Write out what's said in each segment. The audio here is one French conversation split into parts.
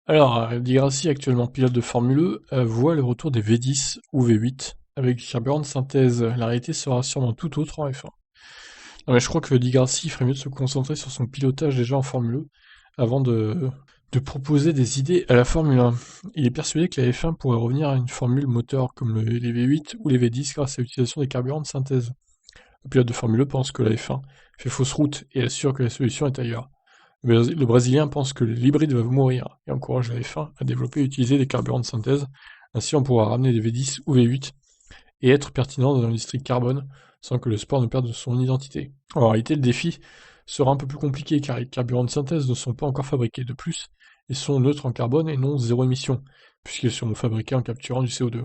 Alors, Di Grassi, actuellement pilote de Formule E, voit le retour des V10 ou V8 avec du carburant de synthèse. La réalité sera sûrement tout autre en F1. Non mais je crois que Di Grassi ferait mieux de se concentrer sur son pilotage déjà en Formule E avant de proposer des idées à la Formule 1. Il est persuadé que la F1 pourrait revenir à une formule moteur comme les V8 ou les V10 grâce à l'utilisation des carburants de synthèse. Le pilote de Formule E pense que la F1 fait fausse route et assure que la solution est ailleurs. Le Brésilien pense que l'hybride va mourir et encourage la F1 à développer et utiliser des carburants de synthèse. Ainsi, on pourra ramener des V10 ou V8 et être pertinent dans l'industrie carbone sans que le sport ne perde son identité. En réalité, le défi sera un peu plus compliqué car les carburants de synthèse ne sont pas encore fabriqués. De plus, ils sont neutres en carbone et non zéro émission, puisqu'ils seront fabriqués en capturant du CO2.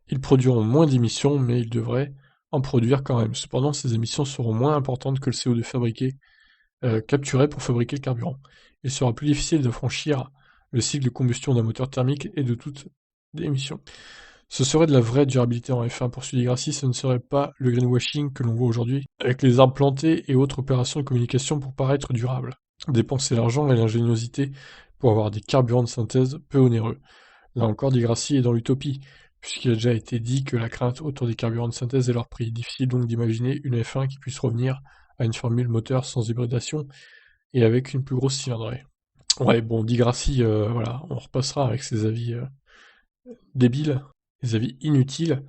Ils produiront moins d'émissions, mais ils devraient en produire quand même. Cependant, ces émissions seront moins importantes que le CO2 fabriqué capturé pour fabriquer le carburant. Il sera plus difficile de franchir le cycle de combustion d'un moteur thermique et de toute émission. Ce serait de la vraie durabilité en F1. Poursuit Di Grassi, ce ne serait pas le greenwashing que l'on voit aujourd'hui, avec les arbres plantés et autres opérations de communication pour paraître durable. Dépenser l'argent et l'ingéniosité pour avoir des carburants de synthèse peu onéreux. Là encore, Di Grassi est dans l'utopie, puisqu'il a déjà été dit que la crainte autour des carburants de synthèse est leur prix. Difficile donc d'imaginer une F1 qui puisse revenir à une formule moteur sans hybridation et avec une plus grosse cylindrée. Ouais, bon, Di Grassi, voilà, on repassera avec ses avis débiles, ses avis inutiles.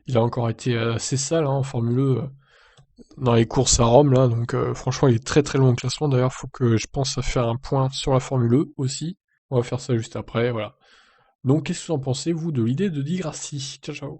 Il a encore été assez sale hein, en Formule E dans les courses à Rome, là, donc franchement, il est très très loin au classement. D'ailleurs, faut que je pense à faire un point sur la Formule E aussi. On va faire ça juste après, voilà. Donc, qu'est-ce que vous en pensez, vous, de l'idée de Di Grassi? Ciao, ciao.